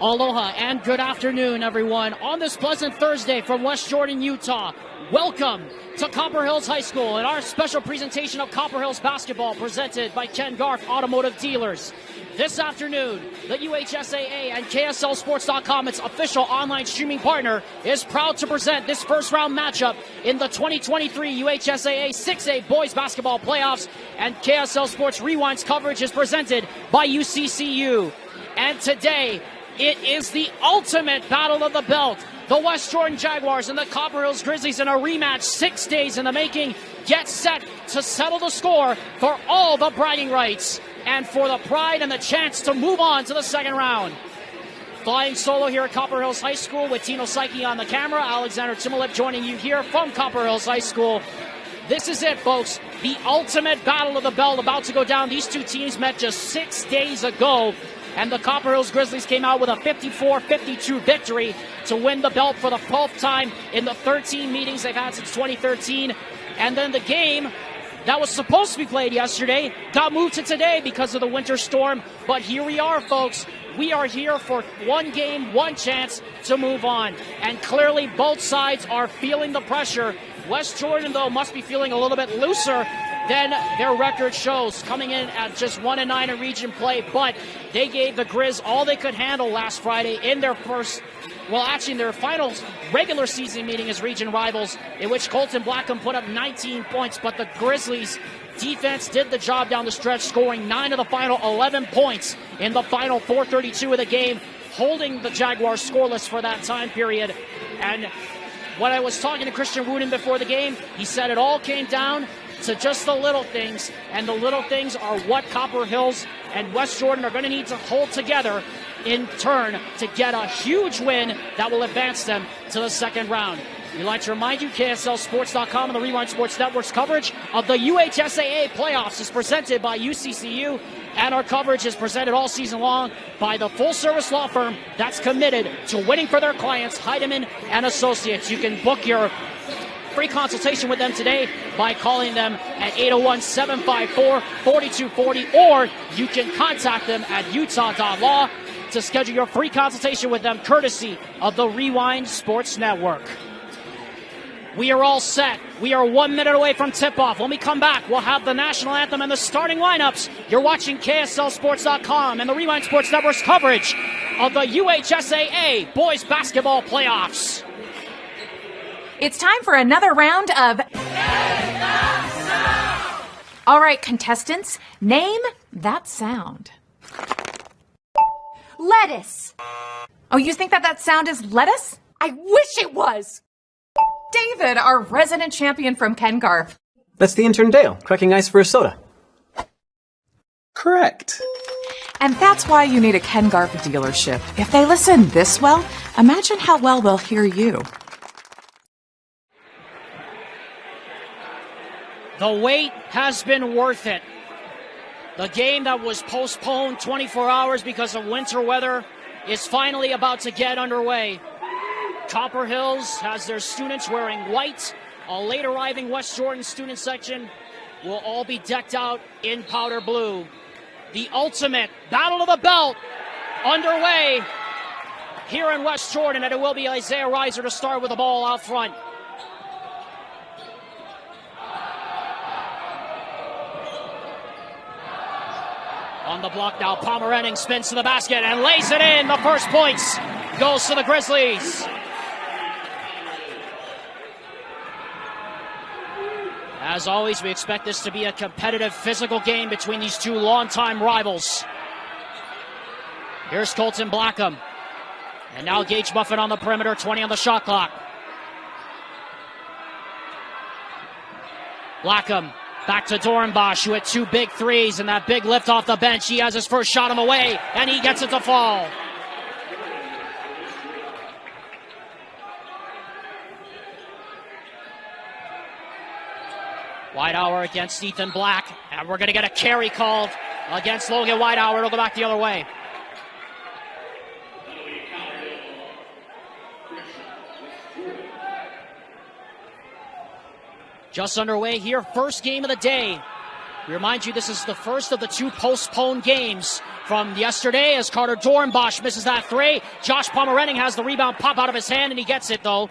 Aloha and good afternoon, everyone. On this pleasant Thursday from West Jordan, Utah, welcome to Copper Hills High School and our special presentation of Copper Hills basketball presented by Ken Garff Automotive Dealers. This afternoon, the UHSAA and KSLSports.com, its official online streaming partner, is proud to present this first-round matchup in the 2023 UHSAA 6A Boys Basketball Playoffs, and KSL Sports Rewind's coverage is presented by UCCU. And today, it is the ultimate battle of the belt. The West Jordan Jaguars and the Copper Hills Grizzlies in a rematch 6 days in the making get set to settle the score for all the bragging rights and for the pride and the chance to move on to the second round. Flying solo here at Copper Hills High School with Tino Psyche on the camera. Alexander Timolip joining you here from Copper Hills High School. This is it, folks. The ultimate battle of the belt about to go down. These two teams met just 6 days ago, and the Copper Hills Grizzlies came out with a 54-52 victory to win the belt for the 12th time in the 13 meetings they've had since 2013. And then the game that was supposed to be played yesterday got moved to today because of the winter storm. But here we are, folks. We are here for one game, one chance to move on. And clearly both sides are feeling the pressure. West Jordan, though, must be feeling a little bit looser than their record shows, coming in at just 1-9 in region play. But they gave the Grizz all they could handle last Friday in their in their final regular season meeting as region rivals, in which Colton Blackham put up 19 points. But the Grizzlies defense did the job down the stretch, scoring 9 of the final 11 points in the final 4:32 of the game, holding the Jaguars scoreless for that time period. And when I was talking to Christian Wooden before the game, he said it all came down to just the little things, and the little things are what Copper Hills and West Jordan are going to need to hold together in turn to get a huge win that will advance them to the second round. We'd like to remind you, KSLSports.com and the Rewind Sports Network's coverage of the UHSAA playoffs is presented by UCCU, and our coverage is presented all season long by the full-service law firm that's committed to winning for their clients, Heidemann and Associates. You can book your free consultation with them today by calling them at 801-754-4240, or you can contact them at utah.law to schedule your free consultation with them, courtesy of the Rewind Sports Network. We are all set. We are 1 minute away from tip-off. When we come back, we'll have the national anthem and the starting lineups. You're watching KSLSports.com and the Rewind Sports Network's coverage of the UHSAA Boys Basketball Playoffs. It's time for another round of All right, contestants, name that sound. Lettuce. Oh, you think that sound is lettuce? I wish it was. David, our resident champion from Ken Garff. That's the intern Dale, cracking ice for a soda. Correct. And that's why you need a Ken Garff dealership. If they listen this well, imagine how well they'll hear you. The wait has been worth it. The game that was postponed 24 hours because of winter weather is finally about to get underway. Copper Hills has their students wearing white. A late arriving West Jordan student section will all be decked out in powder blue. The ultimate battle of the belt underway here in West Jordan, and it will be Isaiah Reiser to start with the ball out front. On the block now, Palmer Enning spins to the basket and lays it in. The first points goes to the Grizzlies. As always, we expect this to be a competitive, physical game between these two longtime rivals. Here's Colton Blackham. And now Gage Muffin on the perimeter, 20 on the shot clock. Blackham back to Dorenbosch, who had 2 big threes and that big lift off the bench. He has his first shot on the way, and he gets it to fall. Whitehour against Ethan Black, and we're going to get a carry called against Logan Whitehour. It'll go back the other way. Just underway here, first game of the day. We remind you this is the first of the 2 postponed games from yesterday as Carter Dornbosch misses that three. Josh Pomerenning has the rebound pop out of his hand, and he gets it, though.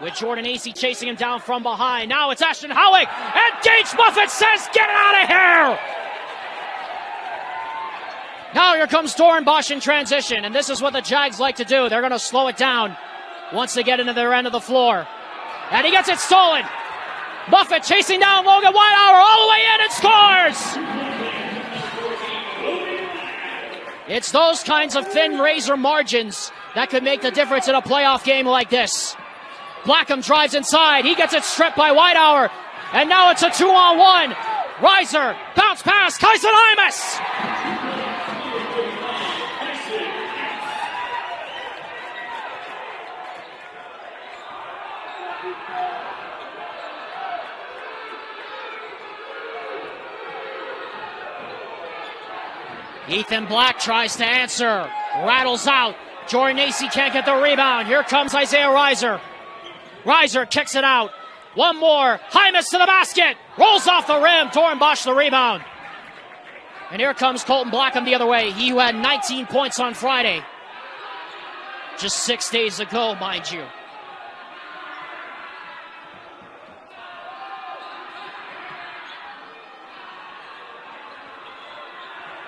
With Jordan Acey chasing him down from behind. Now it's Ashton Howick, and Gage Muffet says, get it out of here! Now here comes Dornbosch in transition, and this is what the Jags like to do. They're going to slow it down once they get into their end of the floor. And he gets it stolen. Muffet chasing down Logan Whitehour all the way in and scores! It's those kinds of thin razor margins that could make the difference in a playoff game like this. Blackham drives inside. He gets it stripped by Whitehour. And now it's a 2-on-1. Reiser, bounce pass, Kyson Hymas! Ethan Black tries to answer. Rattles out. Jordan Acey can't get the rebound. Here comes Isaiah Reiser. Reiser kicks it out. One more. Hymas to the basket. Rolls off the rim. Dornbosch the rebound. And here comes Colton Blackham the other way. He who had 19 points on Friday. Just 6 days ago, mind you.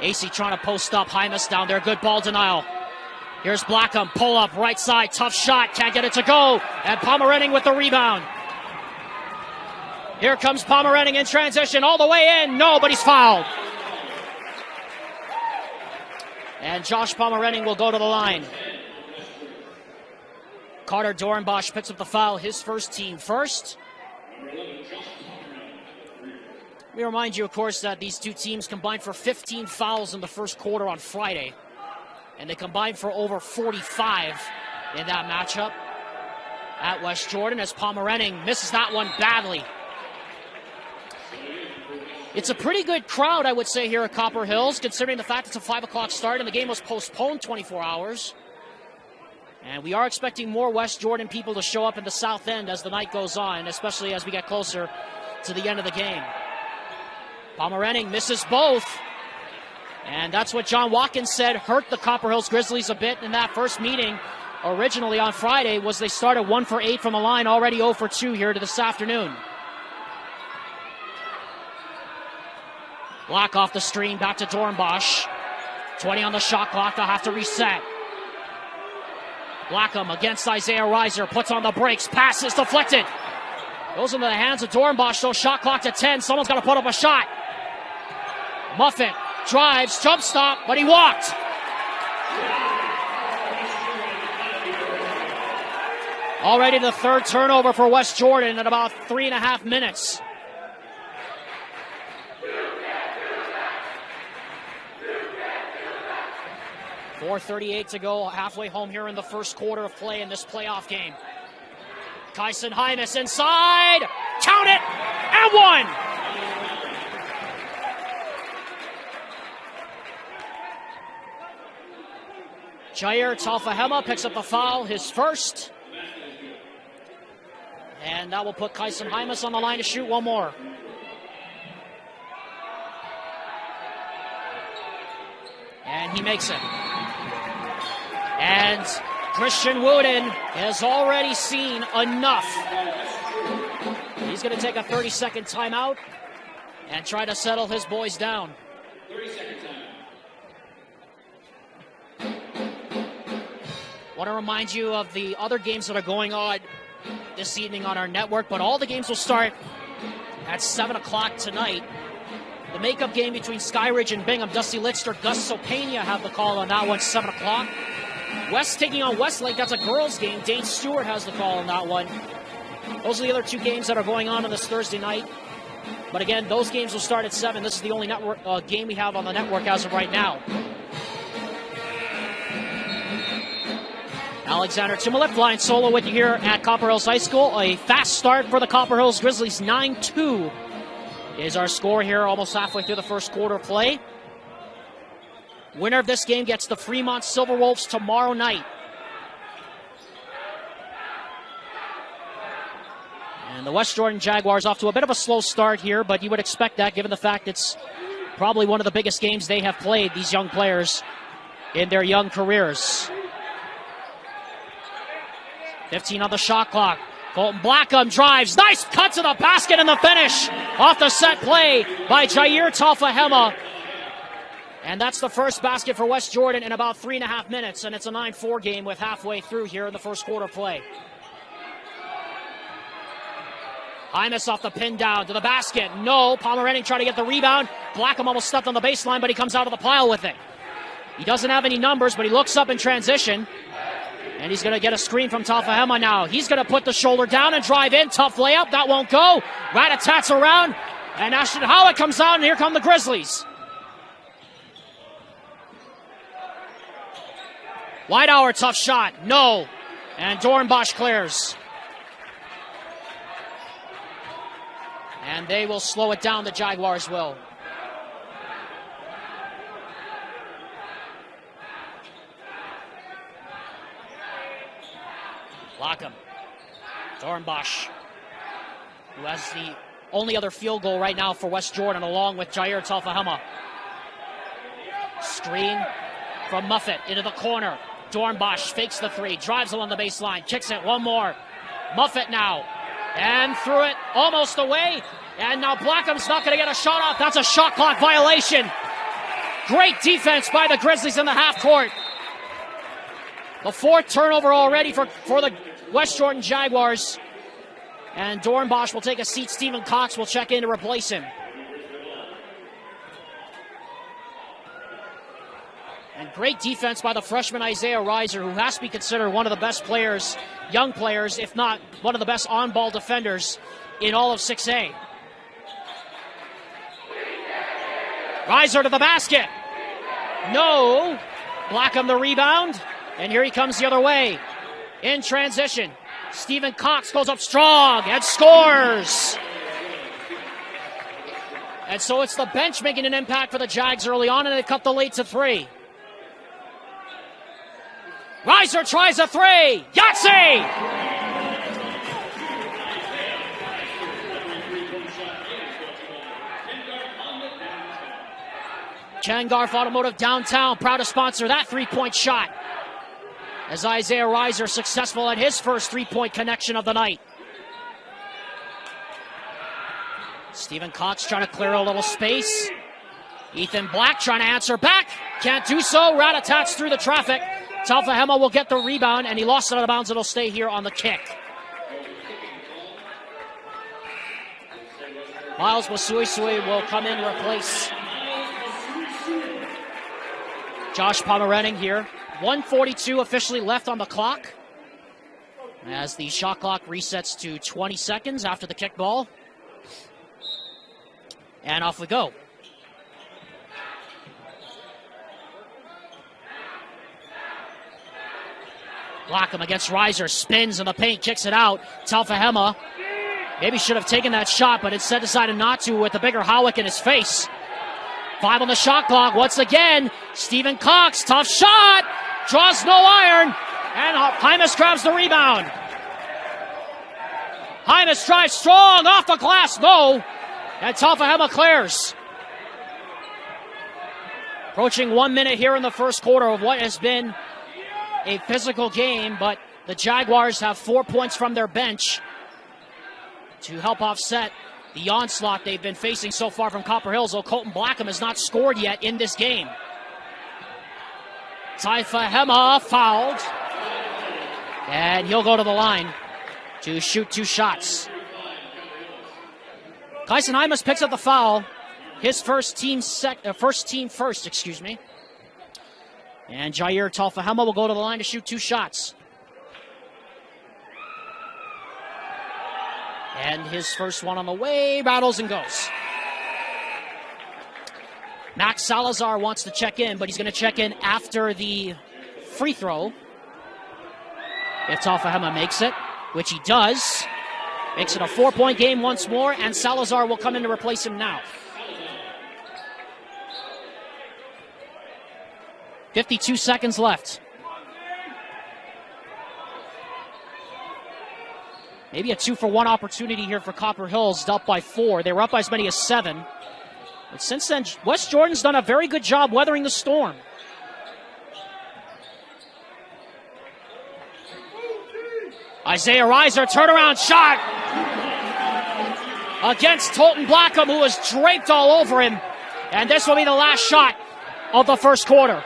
Acey trying to post up. Hymas down there. Good ball denial. Here's Blackham. Pull up. Right side. Tough shot. Can't get it to go. And Pomerenning with the rebound. Here comes Pomerenning in transition. All the way in. No, but he's fouled. And Josh Pomerenning will go to the line. Carter Dornbosch picks up the foul. His first team first. Let me remind you, of course, that these two teams combined for 15 fouls in the first quarter on Friday. And they combined for over 45 in that matchup at West Jordan as Pomerenning misses that one badly. It's a pretty good crowd, I would say, here at Copper Hills, considering the fact it's a 5 o'clock start and the game was postponed 24 hours. And we are expecting more West Jordan people to show up in the south end as the night goes on, especially as we get closer to the end of the game. Pomerenning misses both. And that's what John Watkins said hurt the Copper Hills Grizzlies a bit in that first meeting originally on Friday, was they started 1 for 8 from the line, already 0 for 2 here to this afternoon. Black off the screen, back to Dornbosch. 20 on the shot clock, they'll have to reset. Blackham against Isaiah Reiser, puts on the brakes, passes deflected. Goes into the hands of Dornbosch, so shot clock to 10. Someone's got to put up a shot. Muffet drives, jump stop, but he walked. Already the third turnover for West Jordan in about 3.5 minutes. .438 to go, halfway home here in the first quarter of play in this playoff game. Kyson Hymas inside, count it, and one! Jair Talfahema picks up the foul, his first. And that will put Kyson Hymas on the line to shoot one more. And he makes it. And Christian Wooden has already seen enough. He's going to take a 30-second timeout and try to settle his boys down. 30-second timeout. Want to remind you of the other games that are going on this evening on our network, but all the games will start at 7 o'clock tonight. The makeup game between Skyridge and Bingham, Dusty Litster, Gus Sopania have the call on that one, 7 o'clock. West taking on Westlake, that's a girls' game. Dane Stewart has the call on that one. Those are the other two games that are going on this Thursday night. But again, those games will start at 7. This is the only network game we have on the network as of right now. Alexander Tumalik flying solo with you here at Copper Hills High School. A fast start for the Copper Hills Grizzlies, 9-2 is our score here, almost halfway through the first quarter of play. Winner of this game gets the Fremont Silverwolves tomorrow night. And the West Jordan Jaguars off to a bit of a slow start here, but you would expect that given the fact it's Probably one of the biggest games they have played, these young players, in their young careers. 15 on the shot clock. Colton Blackham drives. Nice cut to the basket and the finish off the set play by Jair Talfahema. And that's the first basket for West Jordan in about 3.5 minutes. And it's a 9-4 game with halfway through here in the first quarter play. Hymas off the pin down to the basket. No. Pomeranian trying to get the rebound. Blackham almost stepped on the baseline, but he comes out of the pile with it. He doesn't have any numbers, but he looks up in transition. And he's going to get a screen from Talfahema now. He's going to put the shoulder down and drive in. Tough layup. That won't go. Rat-a-tats around. And Ashton Howitt comes out, and here come the Grizzlies. Whitehour, tough shot. No. And Dornbosch clears. And they will slow it down, the Jaguars will. Blackham. Dornbosch, who has the only other field goal right now for West Jordan, along with Jair Talfahema. Screen from Muffet into the corner. Dornbosch fakes the three, drives along the baseline, kicks it, one more. Muffet now, and threw it almost away. And now Blackham's not going to get a shot off. That's a shot clock violation. Great defense by the Grizzlies in the half court. The fourth turnover already for the West Jordan Jaguars. And Dornbosch will take a seat. Stephen Cox will check in to replace him. And great defense by the freshman Isaiah Reiser, who has to be considered one of the best players, young players, if not one of the best on-ball defenders in all of 6A. Reiser to the basket. No. Blackham the rebound. And here he comes the other way. In transition. Stephen Cox goes up strong and scores. And so it's the bench making an impact for the Jags early on, and they cut the lead to 3. Reiser tries a three. Yahtzee! Ken Garf Automotive downtown, proud to sponsor that three-point shot. As Isaiah Reiser successful at his first three-point connection of the night. Stephen Cox trying to clear a little space. Ethan Black trying to answer back. Can't do so. Rat-a-tats through the traffic. Talfahema will get the rebound, and he lost it out of bounds. It'll stay here on the kick. Miles Wasuisui will come in to replace Josh Pomeranian here. 1:42 officially left on the clock as the shot clock resets to 20 seconds after the kick ball. And off we go. Blackham against Reiser, spins in the paint, kicks it out. Talfahema maybe should have taken that shot, but instead decided not to with the bigger Howick in his face. 5 on the shot clock once again. Stephen Cox, tough shot, draws no iron, and Hymas grabs the rebound. Hymas drives strong off the glass, no, and Talfahema clears. Approaching 1 minute here in the first quarter of what has been a physical game, but the Jaguars have 4 points from their bench to help offset the onslaught they've been facing so far from Copper Hills, though Colton Blackham has not scored yet in this game. Talfahema fouled, and he'll go to the line to shoot 2 shots. Kyson Hymas picks up the foul, his first team first, excuse me. And Jair Talfahema will go to the line to shoot 2 shots. And his first one on the way, rattles and goes. Max Salazar wants to check in, but he's going to check in after the free throw. If Talfahema makes it, which he does, makes it a 4-point game once more, and Salazar will come in to replace him now. 52 seconds left. Maybe a 2-for-1 opportunity here for Copper Hills, up by 4. They were up by as many as 7. But since then, West Jordan's done a very good job weathering the storm. Isaiah Reiser, turnaround shot against Colton Blackham, who was draped all over him. And this will be the last shot of the first quarter.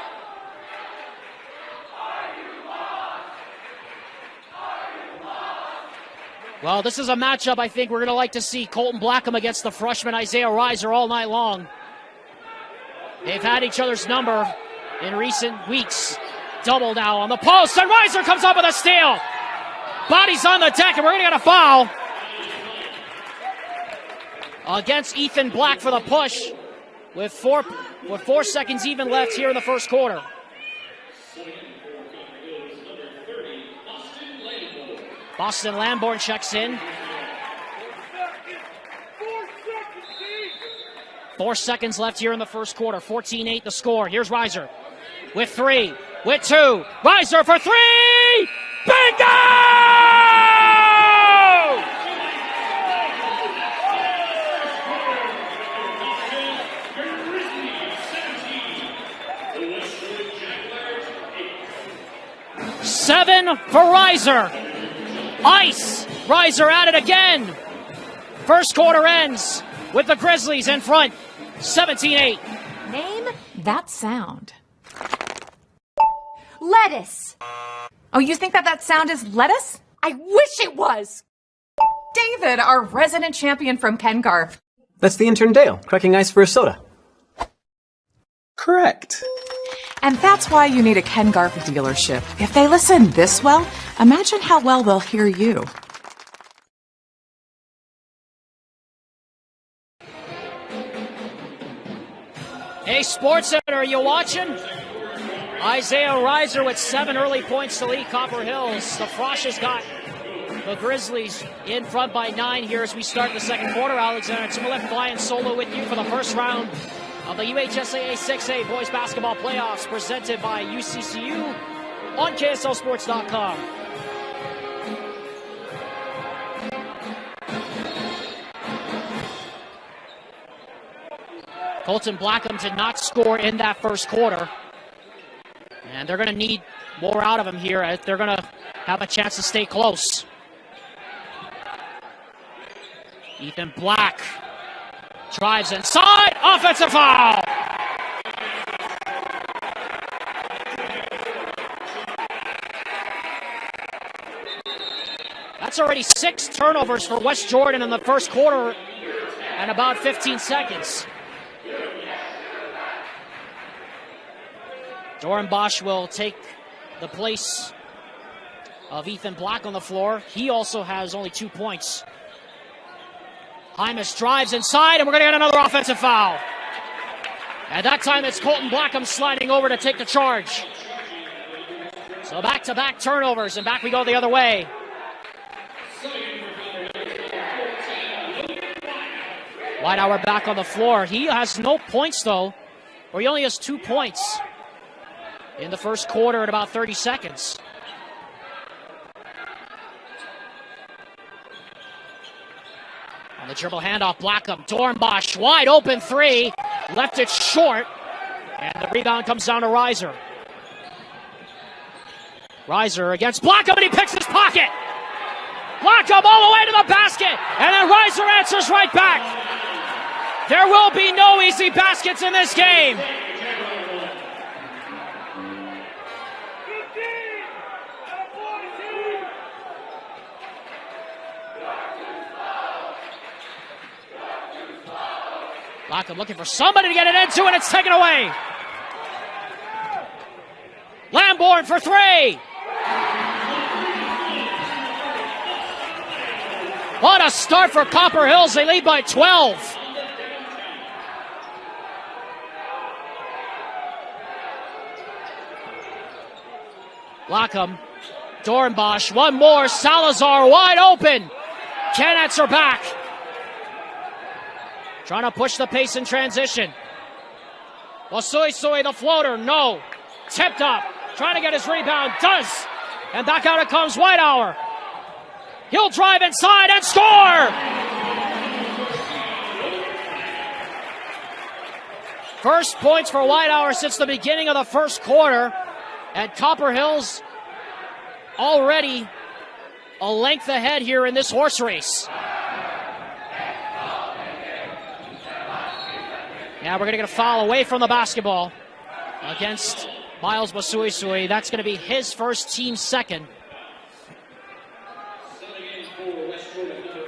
Well, this is a matchup I think we're going to like to see. Colton Blackham against the freshman Isaiah Reiser all night long. They've had each other's number in recent weeks. Double now on the post, and Reiser comes up with a steal. Body's on the deck, and we're going to get a foul against Ethan Black for the push with four seconds even left here in the first quarter. Boston Lamborn checks in. 4 seconds left here in the first quarter. 14-8 the score. Here's Reiser with three, with two. Reiser for three! Bingo! Seven for Reiser. Ice! Reiser at it again. First quarter ends with the Grizzlies in front, 17-8. Name that sound. Lettuce. Oh, you think that sound is lettuce? I wish it was. David, our resident champion from Ken Garf. That's the intern Dale, cracking ice for a soda. Correct. And that's why you need a Ken Garf dealership. If they listen this well, imagine how well they'll hear you. Hey, Sports Center, are you watching? Isaiah Reiser with 7 early points to lead Copper Hills. The Frosh has got the Grizzlies in front by 9 here as we start the second quarter. Alexander Timberlake flying solo with you for the first round of the UHSAA 6A Boys Basketball Playoffs, presented by UCCU on KSLSports.com. Colton Blackham did not score in that first quarter, and they're going to need more out of him here as they're going to have a chance to stay close. Ethan Black drives inside, offensive foul! That's already 6 turnovers for West Jordan in the first quarter and about 15 seconds. Doran Bosch will take the place of Ethan Black on the floor. He also has only 2 points. Hymas drives inside, and we're going to get another offensive foul. At that time, it's Colton Blackham sliding over to take the charge. So back-to-back turnovers, and back we go the other way. Whitehour back on the floor. He has no points, though, or he only has 2 points in the first quarter at about 30 seconds. On the dribble handoff, Blackham, Dornbosch, wide open three, left it short, and the rebound comes down to Reiser. Reiser against Blackham, and he picks his pocket. Blackham all the way to the basket, and then Reiser answers right back. There will be no easy baskets in this game. Blackham looking for somebody to get it into, and it's taken away. Lamborn for three. What a start for Copper Hills. They lead by 12. Blackham, Dornbosch, one more. Salazar wide open. Can't answer back. Trying to push the pace in transition. Wasui the floater, no. Tipped up, trying to get his rebound, does. And back out it comes Whitehour. He'll drive inside and score! First points for Whitehour since the beginning of the first quarter. And Copper Hills already a length ahead here in this horse race. Yeah, we're going to get a foul away from the basketball against Miles Masuisui. That's going to be his first, team second.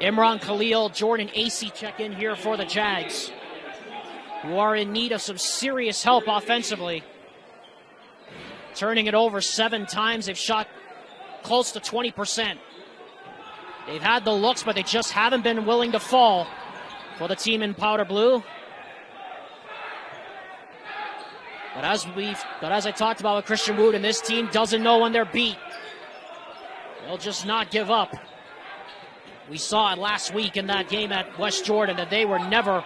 Imran Khalil, Jordan Acey check in here for the Jags, who are in need of some serious help offensively. Turning it over 7 times. They've shot close to 20%. They've had the looks, but they just haven't been willing to fall for the team in powder blue. But as I talked about with Christian Wood, and this team doesn't know when they're beat. They'll just not give up. We saw it last week in that game at West Jordan that they were never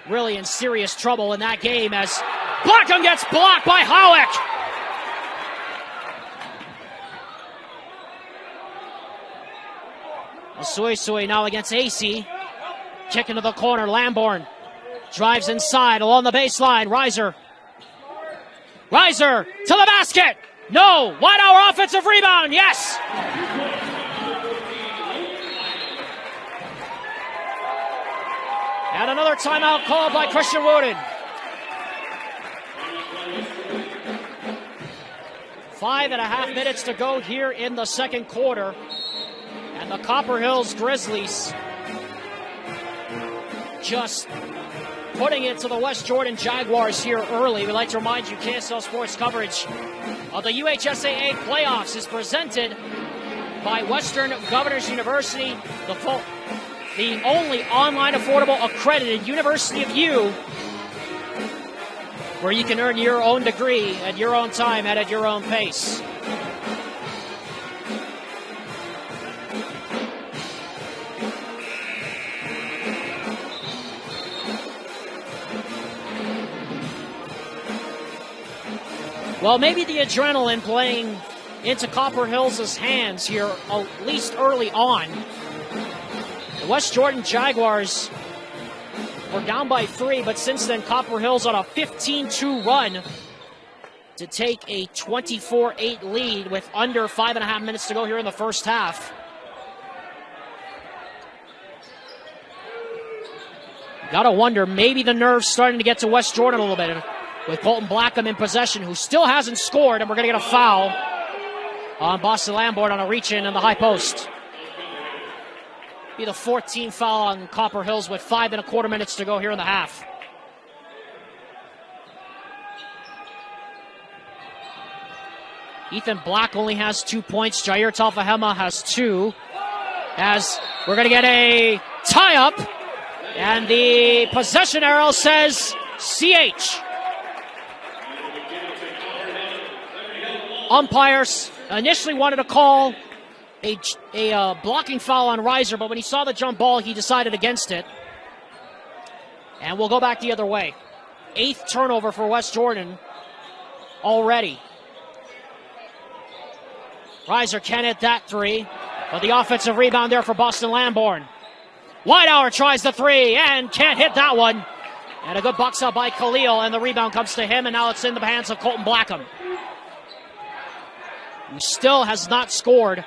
really in serious trouble in that game as Blackham gets blocked by Howick. Masuisui now against Acey. Kick into the corner. Lamborn drives inside along the baseline. Reiser to the basket. No. Whitehour offensive rebound. Yes. And another timeout called by Christian Wooden. 5.5 minutes to go here in the second quarter. And the Copper Hills Grizzlies just putting it to the West Jordan Jaguars here early. We'd like to remind you, KSL Sports coverage of the UHSAA playoffs is presented by Western Governors University, the only online affordable accredited University of U, where you can earn your own degree at your own time and at your own pace. Well, maybe the adrenaline playing into Copper Hills' hands here, at least early on. The West Jordan Jaguars were down by 3, but since then, Copper Hills on a 15-2 run to take a 24-8 lead with under 5.5 minutes to go here in the first half. Gotta wonder, maybe the nerves starting to get to West Jordan a little bit, with Colton Blackham in possession, who still hasn't scored, and we're going to get a foul on Boston Lamborn on a reach-in the high post. Be the 14th foul on Copper Hills with 5.25 minutes to go here in the half. Ethan Black only has 2 points. Jair Talfahema has 2. As we're going to get a tie-up, and the possession arrow says CH. Umpires initially wanted to call a blocking foul on Reiser, but when he saw the jump ball, he decided against it. And we'll go back the other way. 8th turnover for West Jordan already. Reiser can't hit that 3, but the offensive rebound there for Boston Lamborn. Whitehour tries the 3 and can't hit that one. And a good box up by Khalil, and the rebound comes to him, and now it's in the hands of Colton Blackham, who still has not scored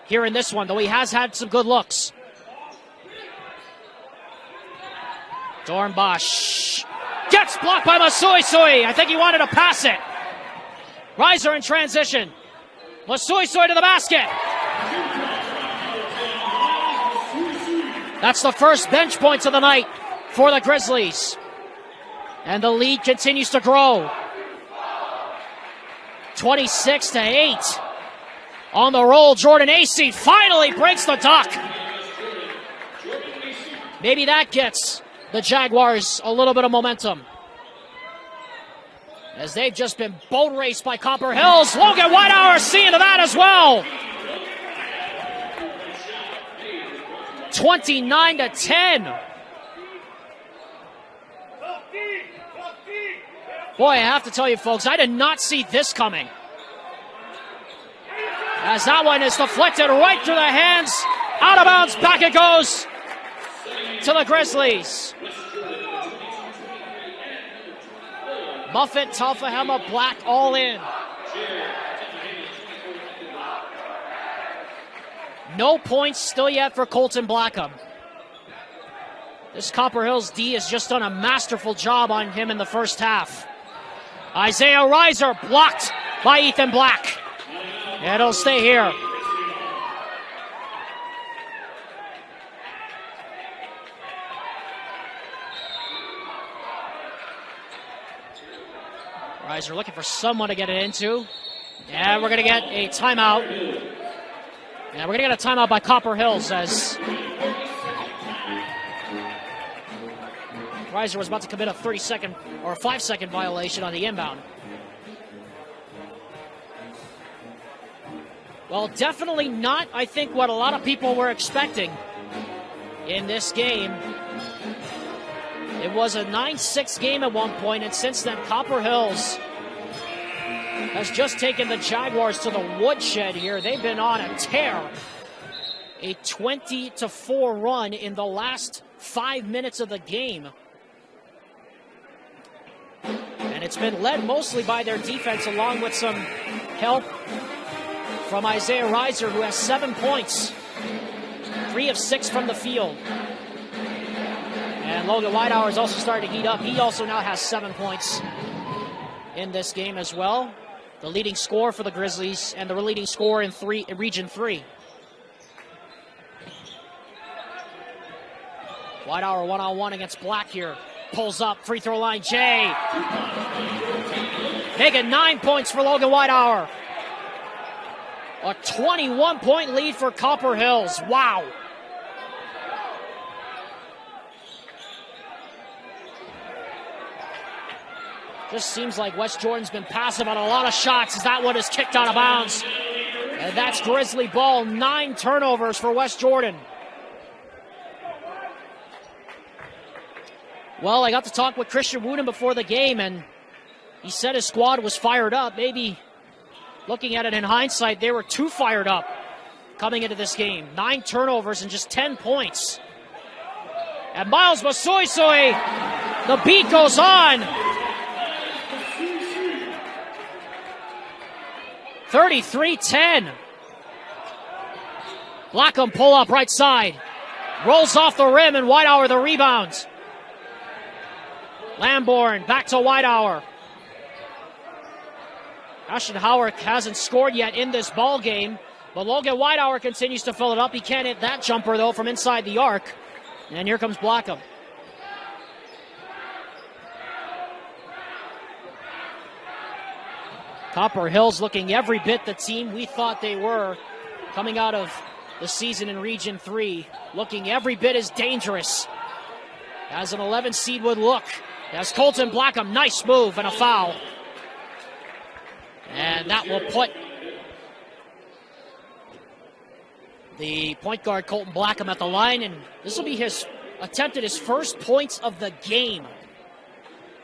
here in this one, though he has had some good looks. Dornbosch gets blocked by Masuisui. I think he wanted to pass it. Reiser in transition. Masuisui to the basket. That's the first bench points of the night for the Grizzlies. And the lead continues to grow. 26-8. On the roll, Jordan Acey finally breaks the duck. Maybe that gets the Jaguars a little bit of momentum, as they've just been boat raced by Copper Hills. Logan Whitehour seeing to that as well. 29-10. Boy, I have to tell you, folks, I did not see this coming, as that one is deflected right through the hands. Out of bounds, back it goes to the Grizzlies. Muffet, Talfahema, Black all in. No points still yet for Colton Blackham. This Copper Hills D has just done a masterful job on him in the first half. Isaiah Reiser blocked by Ethan Black. It'll stay here. Reiser looking for someone to get it into. And we're going to get a timeout. And we're going to get a timeout by Copper Hills as Reiser was about to commit a 30-second or a 5-second violation on the inbound. Well, definitely not, I think, what a lot of people were expecting in this game. It was a 9-6 game at one point, and since then, Copper Hills has just taken the Jaguars to the woodshed here. They've been on a tear. A 20-4 run in the last 5 minutes of the game. And it's been led mostly by their defense, along with some help from Isaiah Reiser, who has 7 points. 3 of 6 from the field. And Logan Whitehour is also starting to heat up. He also now has 7 points in this game as well. The leading scorer for the Grizzlies and the leading scorer in Region 3. Whitehour one-on-one against Black here. Pulls up, free throw line, Jay. Making 9 points for Logan Whitehour. A 21-point lead for Copper Hills. Wow. Just seems like West Jordan's been passive on a lot of shots as that one is kicked out of bounds. And that's Grizzly ball. 9 turnovers for West Jordan. Well, I got to talk with Christian Wooden before the game, and he said his squad was fired up. Maybe looking at it in hindsight, they were too fired up coming into this game. 9 turnovers and just 10 points. And Miles Masoisoi, the beat goes on. 33-10. Blackham pull up right side. Rolls off the rim, and Whitehour the rebound. Lamborn back to Whitehour. Ashton Howard hasn't scored yet in this ball game, but Logan Whitehour continues to fill it up. He can't hit that jumper, though, from inside the arc. And here comes Blackham. Copper Hills looking every bit the team we thought they were coming out of the season in Region 3. Looking every bit as dangerous as an 11 seed would look. As Colton Blackham, nice move and a foul. And that will put the point guard Colton Blackham at the line, and this will be his attempt at his first points of the game.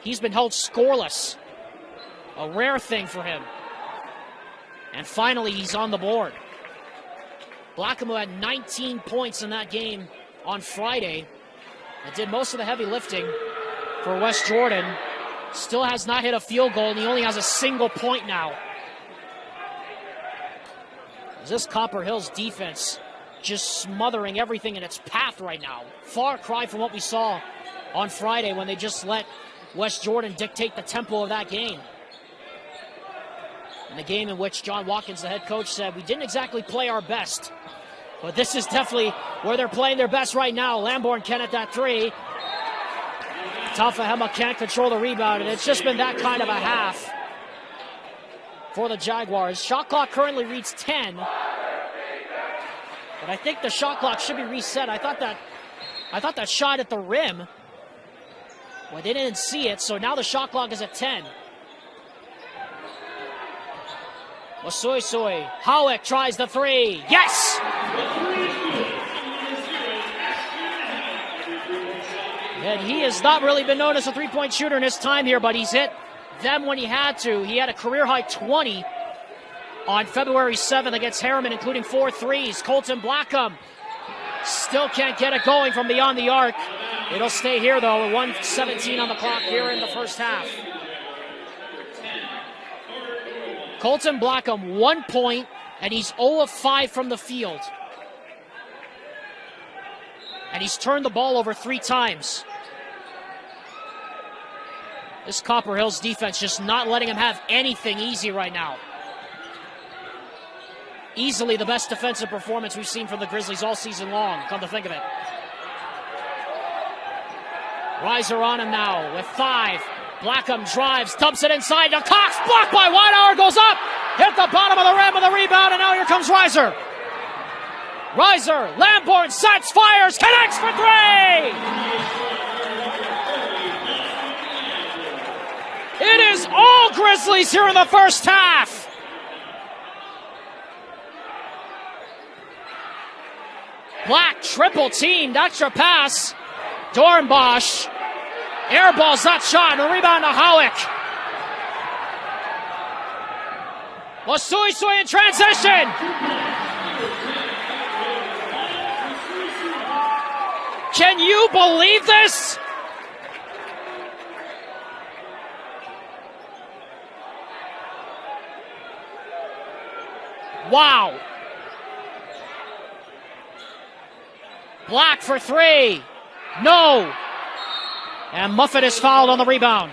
He's been held scoreless. A rare thing for him. And finally, he's on the board. Blackham, who had 19 points in that game on Friday, and did most of the heavy lifting for West Jordan, still has not hit a field goal, and he only has a single point now. Is this Copper Hills defense just smothering everything in its path right now? Far cry from what we saw on Friday when they just let West Jordan dictate the tempo of that game. In the game in which John Watkins, the head coach, said, we didn't exactly play our best. But this is definitely where they're playing their best right now. Lamborn can't hit that three. Talfahema can't control the rebound, and it's just been that kind of a half for the Jaguars. Shot clock currently reads 10. But I think the shot clock should be reset. I thought that shot at the rim. Well, they didn't see it, so now the shot clock is at 10. Masoisoi, Howick tries the three. Yes! And he has not really been known as a three-point shooter in his time here, but he's hit them when he had to. He had a career-high 20 on February 7th against Harriman, including 4 threes. Colton Blackham still can't get it going from beyond the arc. It'll stay here, though, with 1:17 on the clock here in the first half. Colton Blackham, 1 point, and he's 0 of 5 from the field. And he's turned the ball over 3 times. This Copper Hills defense just not letting him have anything easy right now. Easily the best defensive performance we've seen from the Grizzlies all season long, come to think of it. Riser on him now with 5. Blackham drives, dumps it inside to Cox, blocked by Whitehour, goes up, hit the bottom of the rim with a rebound, and now here comes Riser. Riser, Lamborn sets, fires, connects for 3! It is all Grizzlies here in the first half. Black triple teamed, extra pass. Dornbosch. Airballs that shot, and a rebound to Howick. Masuisui in transition. Can you believe this? Wow. Black for 3. No. And Muffet is fouled on the rebound.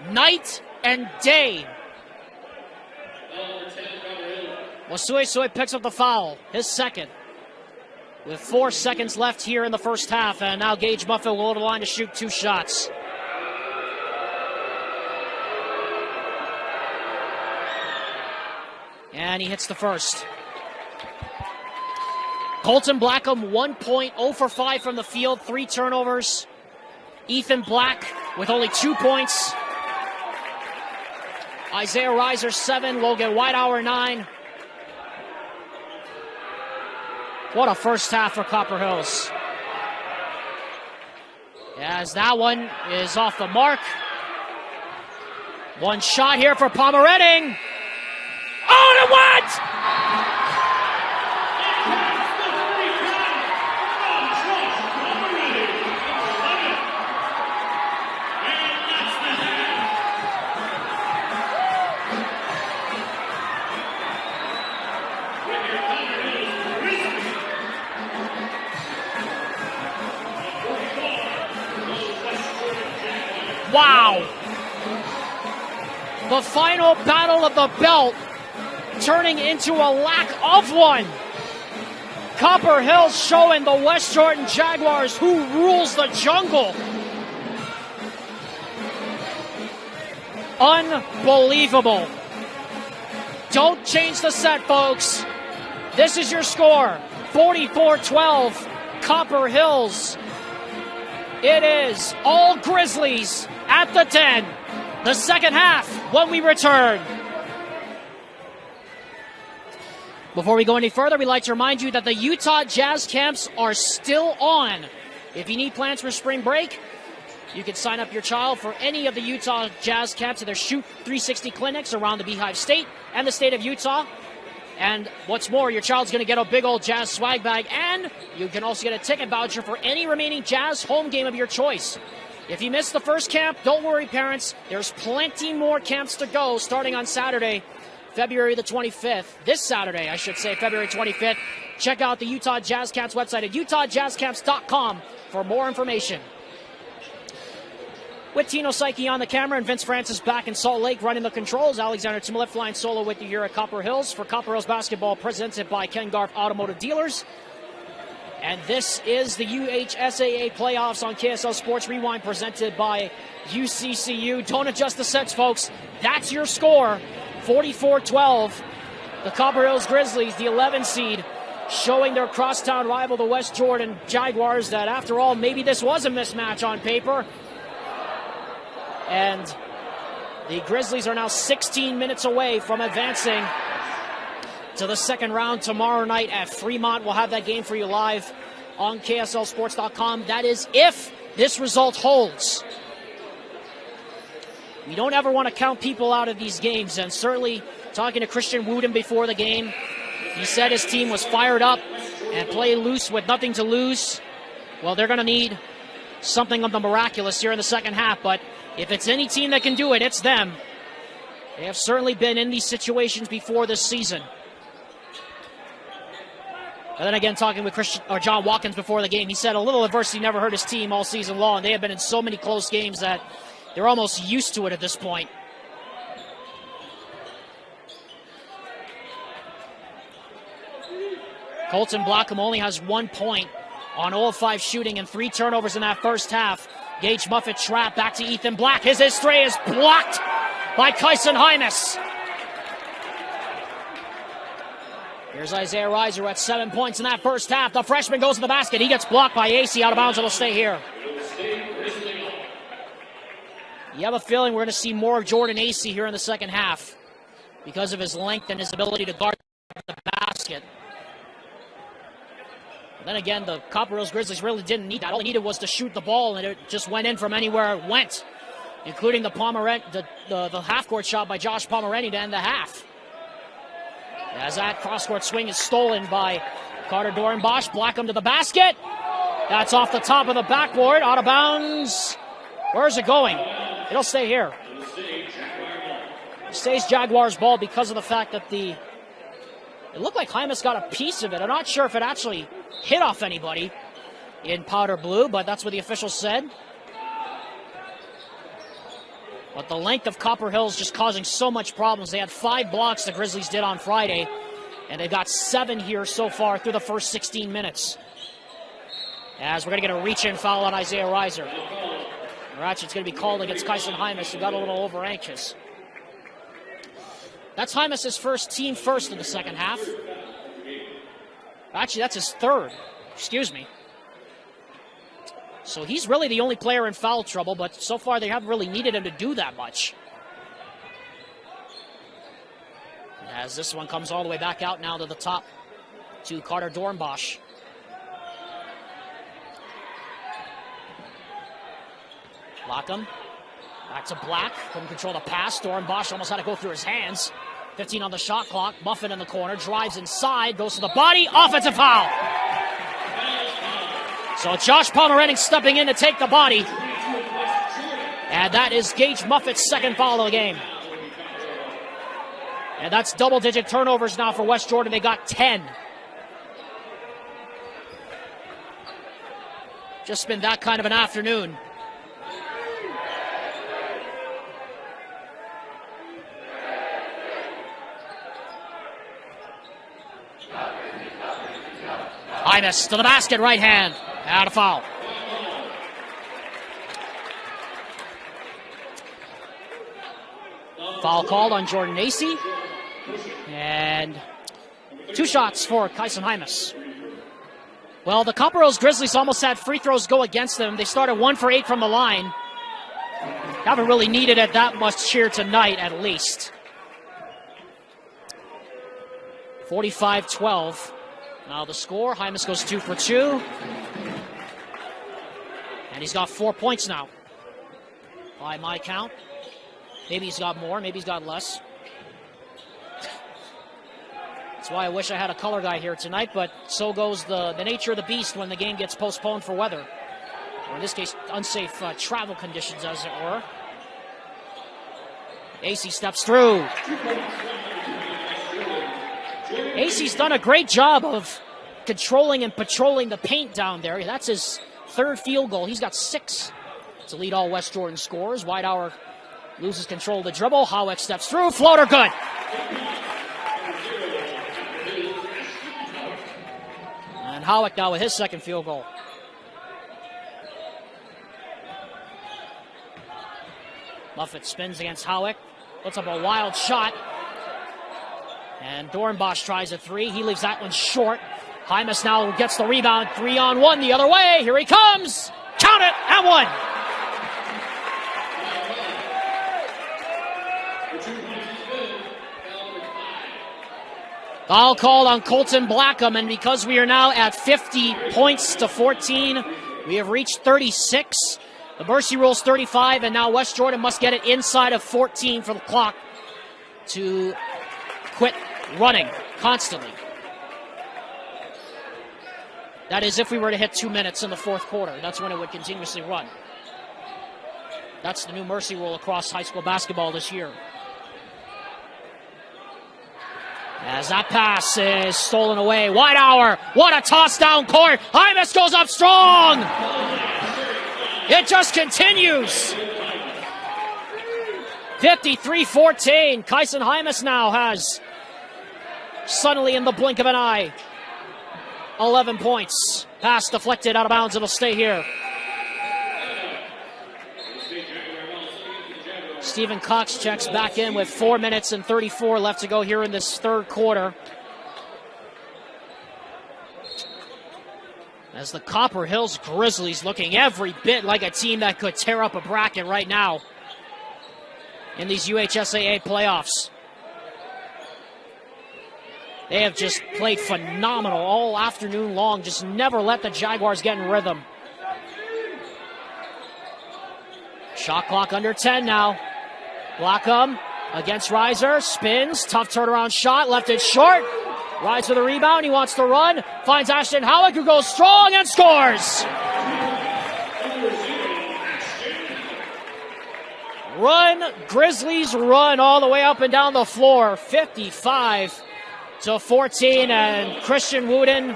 Night and day. Masuisui picks up the foul, his second. With 4 seconds left here in the first half, and now Gage Muffet will go to the line to shoot 2 shots. And he hits the first. Colton Blackham, 1 point, 0 for 5 from the field, 3 turnovers. Ethan Black with only 2 points. Isaiah Riser, 7. Logan Whitehour, 9. What a first half for Copper Hills. As that one is off the mark. One shot here for Pomeredding. Oh, and it went! Wow. The final battle of the belt turning into a lack of one. Copper Hills showing the West Jordan Jaguars who rules the jungle. Unbelievable. Don't change the set, folks. This is your score. 44-12, Copper Hills. It is all Grizzlies at the 10. The second half when we return. Before we go any further, we'd like to remind you that the Utah Jazz camps are still on. If you need plans for spring break, you can sign up your child for any of the Utah Jazz camps at their Shoot 360 clinics around the Beehive State and the state of Utah. And what's more, your child's going to get a big old Jazz swag bag, and you can also get a ticket voucher for any remaining Jazz home game of your choice. If you missed the first camp, don't worry, parents. There's plenty more camps to go starting on Saturday, February the 25th. This Saturday, I should say, February 25th. Check out the Utah Jazz Camps website at utahjazzcamps.com for more information. With Tino Psyche on the camera and Vince Francis back in Salt Lake running the controls, Alexander Timolet flying solo with you here at Copper Hills for Copper Hills basketball presented by Ken Garff Automotive Dealers. And this is the UHSAA playoffs on KSL Sports Rewind presented by UCCU. Don't adjust the sets, folks. That's your score, 44-12. The Copper Hills Grizzlies, the 11 seed, showing their crosstown rival, the West Jordan Jaguars, that after all, maybe this was a mismatch on paper. And the Grizzlies are now 16 minutes away from advancing to the second round tomorrow night at Fremont. We'll have that game for you live on KSLSports.com. That is if this result holds. We don't ever want to count people out of these games, and certainly talking to Christian Wooden before the game, he said his team was fired up and play loose with nothing to lose. Well, they're going to need something of the miraculous here in the second half, but if it's any team that can do it, it's them. They have certainly been in these situations before this season. And then again, talking with John Watkins before the game, he said a little adversity never hurt his team all season long. They have been in so many close games that they're almost used to it at this point. Colton Blackham only has 1 point on 0 of 5 shooting and 3 turnovers in that first half. Gage Muffet trap back to Ethan Black. His three is blocked by Kyson Hymas. Here's Isaiah Reiser at 7 points in that first half. The freshman goes to the basket. He gets blocked by AC out of bounds. It'll stay here. You have a feeling we're going to see more of Jordan AC here in the second half because of his length and his ability to guard the basket. Then again, the Copper Hills Grizzlies really didn't need that. All they needed was to shoot the ball, and it just went in from anywhere it went, including the half-court shot by Josh Pomerantny to end the half. As that cross-court swing is stolen by Carter Dorenbosch. Blackham to the basket. That's off the top of the backboard, out of bounds. Where's it going? It'll stay here. It stays Jaguars ball because of the fact that it looked like Hymas got a piece of it. I'm not sure if it actually hit off anybody in powder blue, but that's what the officials said. But the length of Copper Hills just causing so much problems. They had 5 blocks the Grizzlies did on Friday, and they've got 7 here so far through the first 16 minutes. As we're going to get a reach-in foul on Isaiah Reiser. Or actually, it's going to be called against Kyson Hymas, who got a little over-anxious. That's Hymas' first team first in the second half. Actually, that's his third. Excuse me. So he's really the only player in foul trouble, but so far they haven't really needed him to do that much. As this one comes all the way back out now to the top to Carter Dorenbosch. Blackham back to Black. Couldn't control the pass. Dorenbosch almost had to go through his hands. 15 on the shot clock. Muffin in the corner. Drives inside. Goes to the body. Offensive foul. So Josh Pomerantny stepping in to take the body. And that is Gage Muffet's second foul of the game. And that's double-digit turnovers now for West Jordan. They got 10. Just been that kind of an afternoon. Hymas to the basket, right hand. Out of foul. Foul called on Jordan Acey. And 2 shots for Kyson Hymas. Well, the Copper Hills Grizzlies almost had free throws go against them. They started 1 for 8 from the line. Haven't really needed it that much here tonight, at least. 45-12. Now the score, Hymas goes 2 for 2. And he's got 4 points now, by my count. Maybe he's got more, maybe he's got less. That's why I wish I had a color guy here tonight, but so goes the nature of the beast when the game gets postponed for weather. Or in this case, unsafe travel conditions, as it were. AC steps through. AC's done a great job of controlling and patrolling the paint down there. That's his 3rd field goal. He's got 6 to lead all West Jordan scores. Whitehour loses control of the dribble. Howick steps through. Floater good. And Howick now with his 2nd field goal. Muffet spins against Howick. Puts up a wild shot. And Dorenbosch tries a 3. He leaves that one short. Hymas now gets the rebound. 3-on-1 the other way. Here he comes. Count it, and 1. Foul called on Colton Blackham, and because we are now at 50 points to 14, we have reached 36. The mercy rule's 35, and now West Jordan must get it inside of 14 for the clock to quit running constantly. That is if we were to hit 2 minutes in the fourth quarter. That's when it would continuously run. That's the new mercy rule across high school basketball this year. As that pass is stolen away. Whitehour, what a toss down court. Hymas goes up strong. It just continues. 53-14. Kyson Hymas now has, suddenly in the blink of an eye, 11 points. Pass deflected out of bounds. It'll stay here. Stephen Cox checks back in with 4 minutes and 34 left to go here in this third quarter. As the Copper Hills Grizzlies looking every bit like a team that could tear up a bracket right now in these UHSAA playoffs. They have just played phenomenal all afternoon long, just never let the Jaguars get in rhythm. Shot clock under 10 now. Blackham against Reiser, spins, tough turnaround shot, left it short. Rides for the rebound, he wants to run, finds Ashton Howick, who goes strong and scores. Run, Grizzlies run all the way up and down the floor, 55-14, and Christian Wooden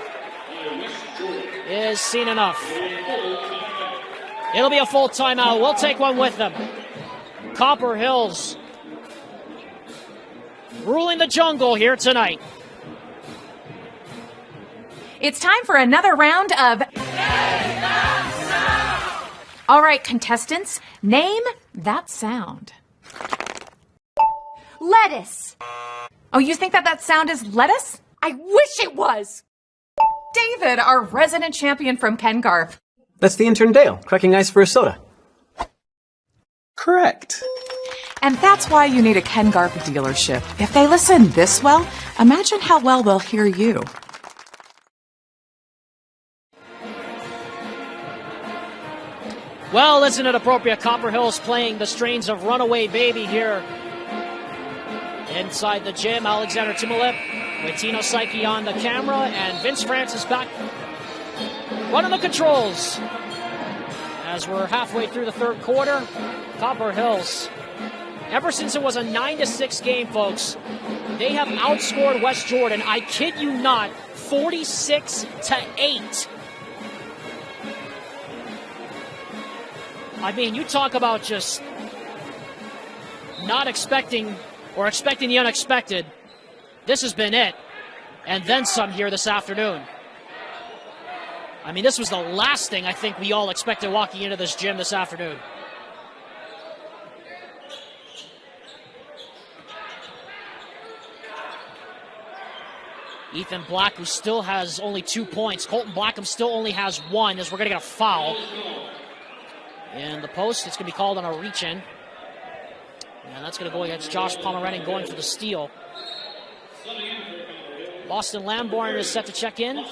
is seen enough. It'll be a full timeout. We'll take one with them. Copper Hills ruling the jungle here tonight. It's time for another round of... All right, contestants, name that sound. Lettuce. Oh, you think that sound is lettuce? I wish it was. David, our resident champion from Ken Garf. That's the intern Dale, cracking ice for a soda. Correct. And that's why you need a Ken Garf dealership. If they listen this well, imagine how well they'll hear you. Well, isn't it appropriate? Copper Hills playing the strains of Runaway Baby here inside the gym. Alexander Timolip with Tino Psyche on the camera, and Vince Francis back running the controls. As we're halfway through the third quarter, Copper Hills, ever since it was a 9-6 game, folks, they have outscored West Jordan, I kid you not, 46-8. I mean, you talk about just not expecting or expecting the unexpected. This has been it. And then some here this afternoon. I mean, this was the last thing I think we all expected walking into this gym this afternoon. Ethan Black, who still has only 2 points. Colton Blackham still only has 1, as we're going to get a foul. And the post, it's going to be called on a reach-in. And that's going to go against Josh Pomerenning going for the steal. Boston Lamborn is set to check in.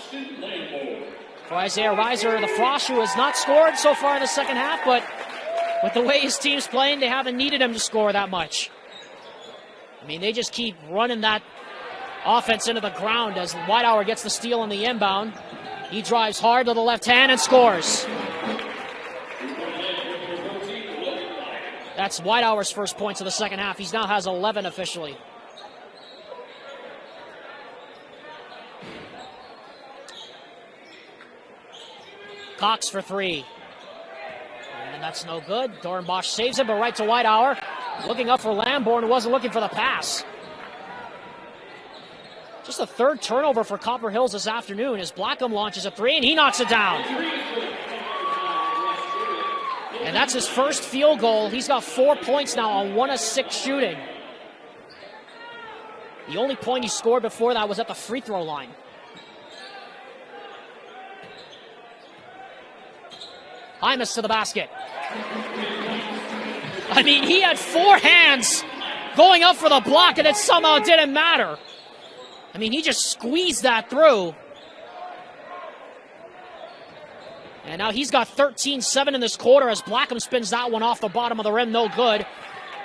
For Isaiah Reiser, the Frosh, who has not scored so far in the second half, but with the way his team's playing, they haven't needed him to score that much. I mean, they just keep running that offense into the ground as Whitehour gets the steal on the inbound. He drives hard to the left hand and scores. That's Whitehour's first points of the second half. He now has 11 officially. Cox for 3. And that's no good. Dornbosch saves it, but right to Whitehour. Looking up for Lamborn, who wasn't looking for the pass. Just the third turnover for Copper Hills this afternoon as Blackham launches a 3, and he knocks it down. And that's his first field goal. He's got 4 points now on 1 of 6 shooting. The only point he scored before that was at the free throw line. Hymas to the basket. I mean, he had 4 hands going up for the block, and it somehow didn't matter. I mean, he just squeezed that through. And now he's got 13-7 in this quarter as Blackham spins that one off the bottom of the rim, no good.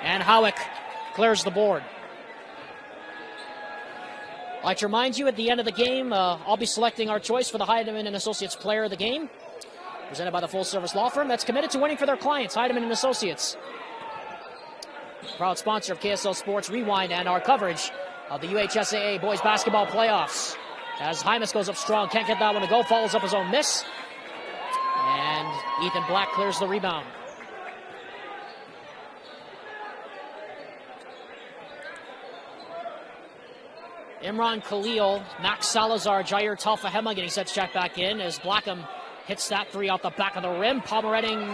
And Howick clears the board. I'd like to remind you at the end of the game, I'll be selecting our choice for the Heidemann and Associates Player of the Game, presented by the full-service law firm that's committed to winning for their clients, Heidemann and Associates. Proud sponsor of KSL Sports Rewind and our coverage of the UHSAA Boys Basketball Playoffs. As Hymas goes up strong, can't get that one to go, follows up his own miss. And Ethan Black clears the rebound. Imran Khalil, Max Salazar, Jair Talfahema getting set to check back in as Blackham hits that three out the back of the rim. Pomeranian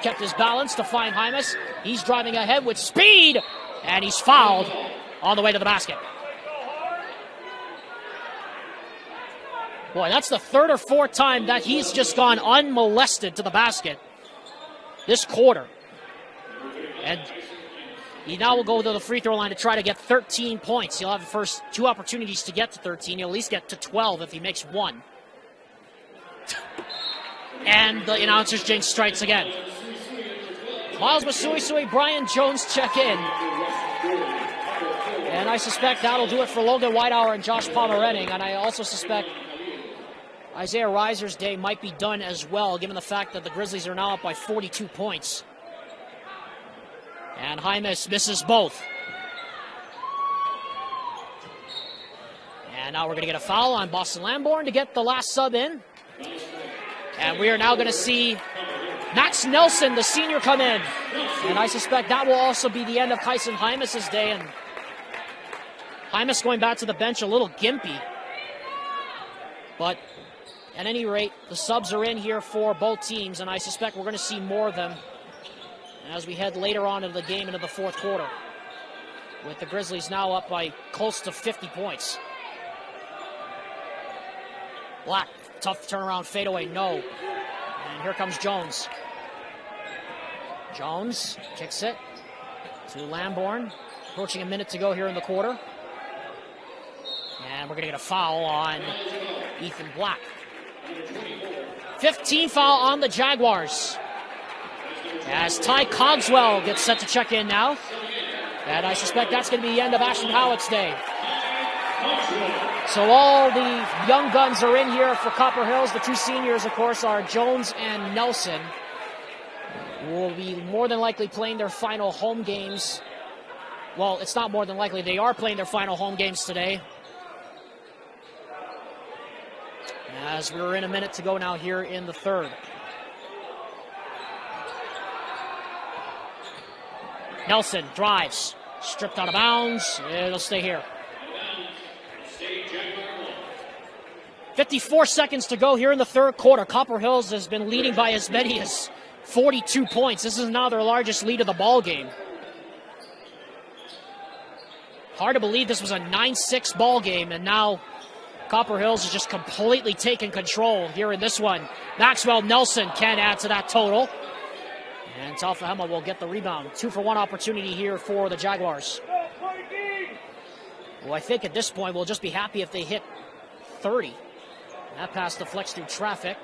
kept his balance to find Hymas. He's driving ahead with speed, and he's fouled on the way to the basket. Boy, that's the third or fourth time that he's just gone unmolested to the basket this quarter. And he now will go to the free throw line to try to get 13 points. He'll have the first two opportunities to get to 13. He'll at least get to 12 if he makes one. And the announcer's jinx strikes again. Miles Masuisui, Brian Jones check in. And I suspect that'll do it for Logan Whitehour and Josh Pomeranian. And I also suspect Isaiah Reiser's day might be done as well, given the fact that the Grizzlies are now up by 42 points. And Hymas misses both. And now we're going to get a foul on Boston Lamborn to get the last sub in. And we are now going to see Max Nelson, the senior, come in. And I suspect that will also be the end of Kyson Hymas' day. And Hymas going back to the bench a little gimpy. But at any rate, the subs are in here for both teams, and I suspect we're going to see more of them as we head later on into the game, into the fourth quarter, with the Grizzlies now up by close to 50 points. Black, tough turnaround fadeaway, no. And here comes Jones. Jones kicks it to Lamborn, approaching a minute to go here in the quarter. And we're going to get a foul on Ethan Black. 15 foul on the Jaguars. As Ty Cogswell gets set to check in now. And I suspect that's going to be the end of Ashton Howitt's day. So all the young guns are in here for Copper Hills. The two seniors, of course, are Jones and Nelson. Will be more than likely playing their final home games. Well, it's not more than likely. They are playing their final home games today. As we're in a minute to go now here in the third. Nelson drives, stripped out of bounds. It'll stay here. 54 seconds to go here in the third quarter. Copper Hills has been leading by as many as 42 points. This is now their largest lead of the ball game. Hard to believe this was a 9-6 ball game, and now Copper Hills has just completely taken control here in this one. Maxwell Nelson can add to that total. And Talfahema will get the rebound. 2-for-1 opportunity here for the Jaguars. Well, I think at this point we'll just be happy if they hit 30. That pass deflects through traffic.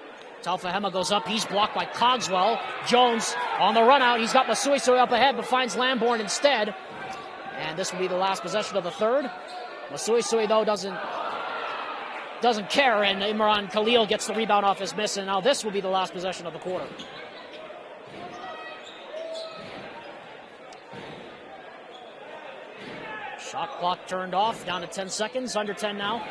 Talfahema goes up. He's blocked by Cogswell. Jones on the run out. He's got Masuisui up ahead, but finds Lamborn instead. And this will be the last possession of the third. Masuisui, though, doesn't care, and Imran Khalil gets the rebound off his miss, and now this will be the last possession of the quarter. Shot clock turned off, down to 10 seconds, under 10 now.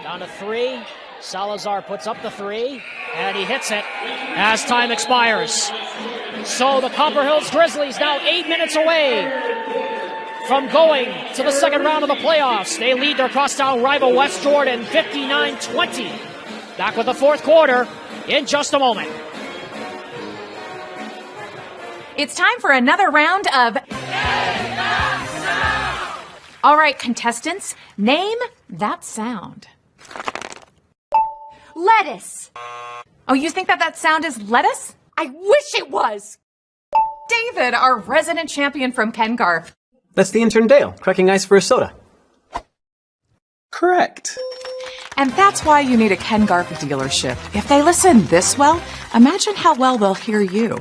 Down to 3. Salazar puts up the 3, and he hits it as time expires. So the Copper Hills Grizzlies now 8 minutes away from going to the second round of the playoffs. They lead their crosstown rival West Jordan 59-20. Back with the fourth quarter in just a moment. It's time for another round of... All right, contestants, name that sound. Lettuce. Oh, you think that sound is lettuce? I wish it was. David, our resident champion from Ken Garf. That's the intern Dale, cracking ice for a soda. Correct. And that's why you need a Ken Garf dealership. If they listen this well, imagine how well they'll hear you.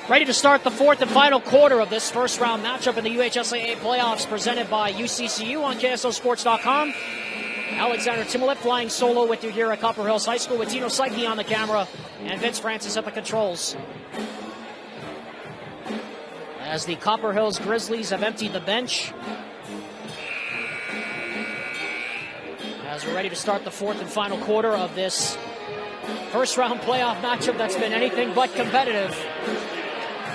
Ready to start the fourth and final quarter of this first round matchup in the UHSAA playoffs presented by UCCU on KSLSports.com. Alexander Timolet flying solo with you here at Copper Hills High School with Tino Psyche on the camera and Vince Francis at the controls. As the Copper Hills Grizzlies have emptied the bench. As we're ready to start the fourth and final quarter of this first round playoff matchup that's been anything but competitive.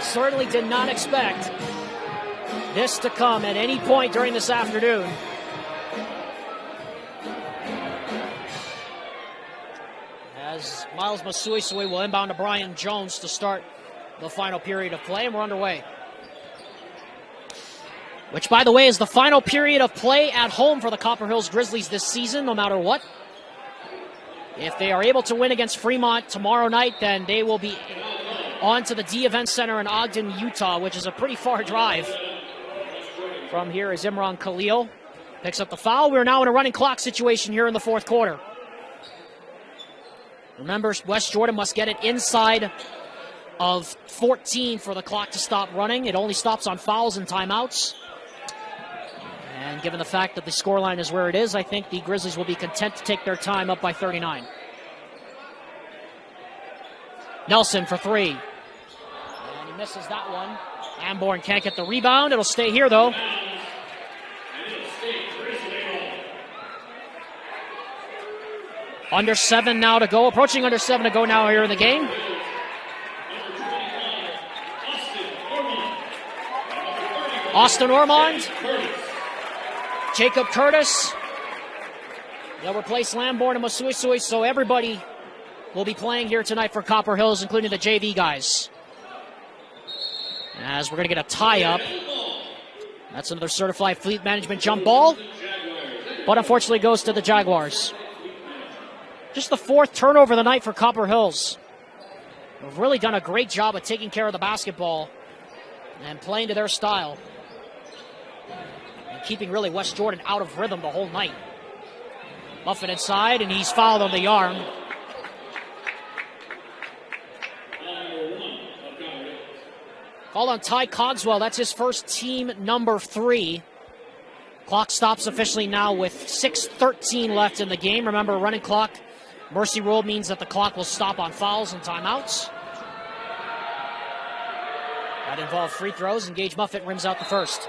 Certainly did not expect this to come at any point during this afternoon. As Miles Masuisui will inbound to Brian Jones to start the final period of play, and we're underway. Which, by the way, is the final period of play at home for the Copper Hills Grizzlies this season, no matter what. If they are able to win against Fremont tomorrow night, then they will be on to the D Event Center in Ogden, Utah, which is a pretty far drive. From here is Imran Khalil. Picks up the foul. We're now in a running clock situation here in the fourth quarter. Remember, West Jordan must get it inside of 14 for the clock to stop running. It only stops on fouls and timeouts. And given the fact that the scoreline is where it is, I think the Grizzlies will be content to take their time up by 39. Nelson for three. And he misses that one. Amborn can't get the rebound. It'll stay here, though. Under 7 now to go. Approaching under 7 to go now here in the game. Austin Ormond. Jacob Curtis. They'll replace Lamborn and Masuisui, so everybody will be playing here tonight for Copper Hills, including the JV guys. As we're going to get a tie-up. That's another certified fleet management jump ball. But unfortunately goes to the Jaguars. Just the fourth turnover of the night for Copper Hills. They've really done a great job of taking care of the basketball and playing to their style. And keeping really West Jordan out of rhythm the whole night. Muffin inside, and he's fouled on the arm. Called on Ty Cogswell. That's his first team number 3. Clock stops officially now with 6:13 left in the game. Remember, running clock. Mercy rule means that the clock will stop on fouls and timeouts. That involved free throws, and Gage Muffet rims out the first.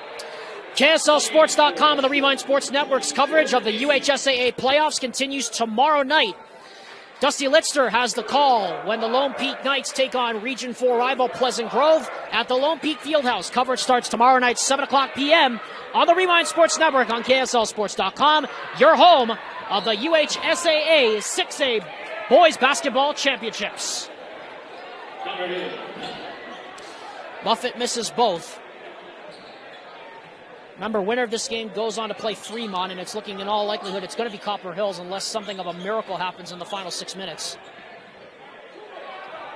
KSLSports.com and the Rewind Sports Network's coverage of the UHSAA playoffs continues tomorrow night. Dusty Litzter has the call when the Lone Peak Knights take on Region 4 rival Pleasant Grove at the Lone Peak Fieldhouse. Coverage starts tomorrow night, 7 o'clock p.m. on the Rewind Sports Network on KSLSports.com, your home of the UHSAA 6A Boys Basketball Championships. Muffet misses both. Remember, winner of this game goes on to play Fremont, and it's looking in all likelihood it's going to be Copper Hills unless something of a miracle happens in the final 6 minutes.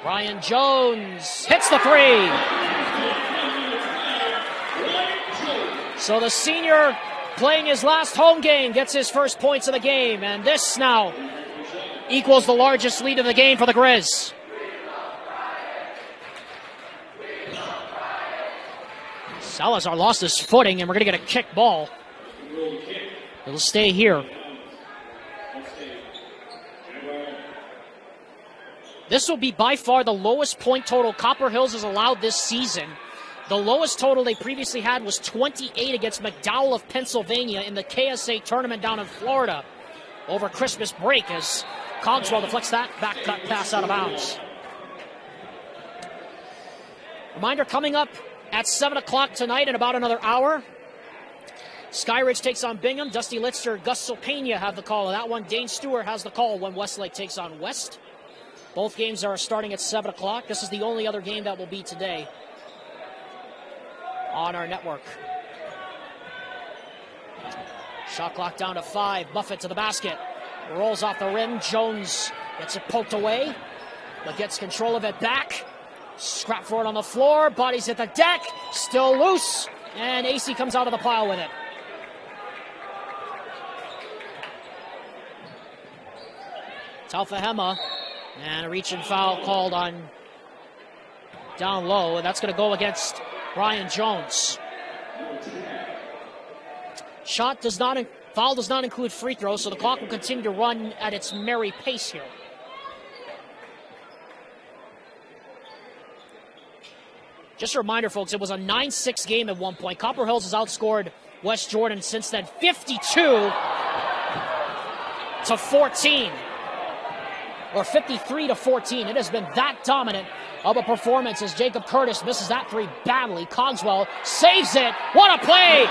Brian Jones hits the three. So the senior playing his last home game gets his first points of the game, and this now equals the largest lead of the game for the Grizz. Salazar lost his footing, and we're going to get a kick ball. It'll stay here. This will be by far the lowest point total Copper Hills has allowed this season. The lowest total they previously had was 28 against McDowell of Pennsylvania in the KSA tournament down in Florida over Christmas break as Cogswell deflects that back cut pass out of bounds. Reminder coming up at 7 o'clock tonight in about another hour. Skyridge takes on Bingham. Dusty Litzter, Gus Sopena have the call of that one. Dane Stewart has the call when Westlake takes on West. Both games are starting at 7 o'clock. This is the only other game that will be today on our network. Shot clock down to 5. Muffet to the basket. Rolls off the rim. Jones gets it poked away, but gets control of it back. Scrap for it on the floor. Bodies at the deck. Still loose. And AC comes out of the pile with it. Talfahema. And a reach and foul called on down low, and that's going to go against Brian Jones. Foul does not include free throws, so the clock will continue to run at its merry pace here. Just a reminder, folks, it was a 9-6 game at one point. Copper Hills has outscored West Jordan since then, 52-14. Or 53-14. It has been that dominant of a performance as Jacob Curtis misses that three badly. Cogswell saves it. What a play!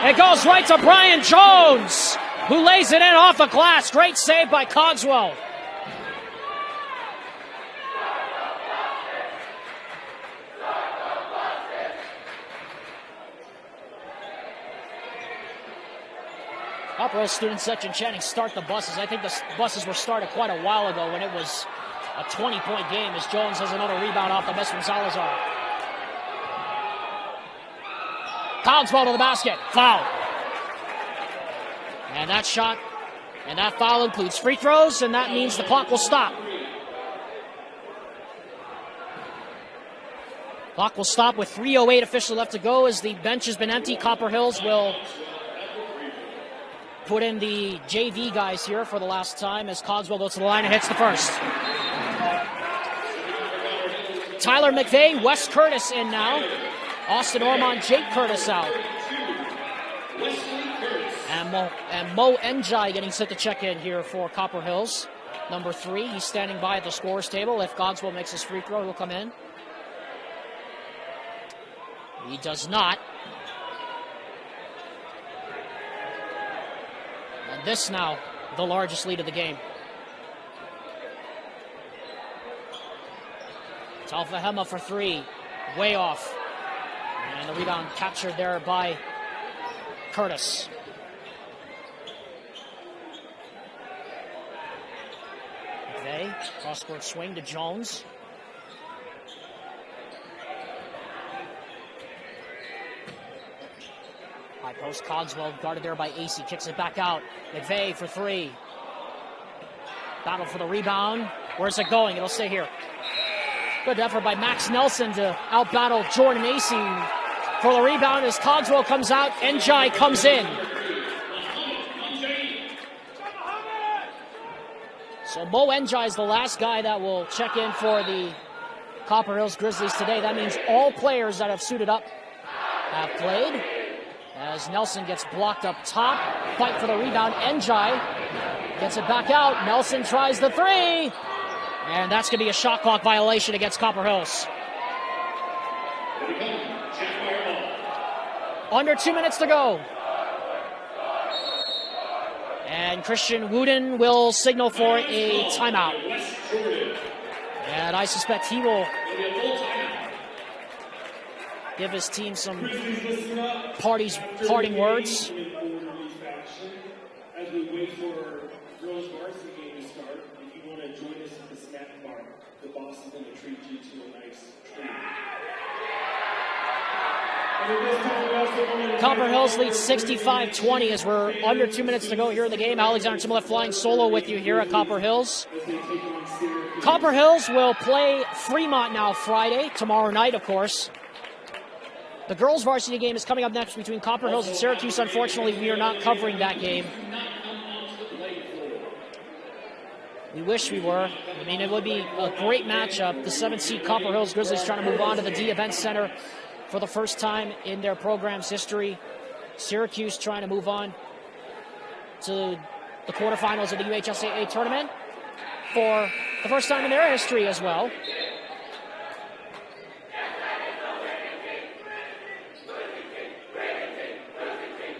It goes right to Brian Jones, who lays it in off the glass. Great save by Cogswell. Copper Hills student section chanting, "Start the buses." I think the buses were started quite a while ago when it was a 20-point game as Jones has another rebound off the miss from Salazar. Cogswell to the basket. Foul. And that shot and that foul includes free throws, and that means the clock will stop. Clock will stop with 3:08 officially left to go as the bench has been empty. Copper Hills will put in the JV guys here for the last time as Cogswell goes to the line and hits the first. Tyler McVeigh, Wes Curtis in now. Austin Ormond, Jake Curtis out. And Mo Njai getting set to check in here for Copper Hills. Number 3, he's standing by at the scorer's table. If Cogswell makes his free throw, he'll come in. He does not. And this now, the largest lead of the game. Talfahema for 3, way off. And the rebound captured there by Curtis. McVeigh, cross-court swing to Jones. High post, Cogswell guarded there by Acey, kicks it back out. McVeigh for 3. Battle for the rebound. Where's it going? It'll stay here. Good effort by Max Nelson to out-battle Jordan Acey for the rebound as Cogswell comes out. Njai comes in. So Mo Njai is the last guy that will check in for the Copper Hills Grizzlies today. That means all players that have suited up have played. As Nelson gets blocked up top, fight for the rebound. Njai gets it back out. Nelson tries the 3. And that's going to be a shot clock violation against Copper Hills. Under 2 minutes to go. And Christian Wooden will signal for a timeout. And I suspect he will give his team some parting words. As we wait for girls varsity game to start, if you want to join us at the snack bar, the boss is going to treat you to a nice treat. Copper Hills leads 65-20 as we're under 2 minutes to go here in the game. Alexander Timolet flying solo with you here at Copper Hills. Copper Hills will play Fremont now Friday, tomorrow night, of course. The girls' varsity game is coming up next between Copper Hills and Syracuse. Unfortunately, we are not covering that game. We wish we were. I mean, it would be a great matchup. The 7th-seed Copper Hills Grizzlies trying to move on to the D Event Center for the first time in their program's history. Syracuse trying to move on to the quarterfinals of the UHSAA tournament for the first time in their history as well.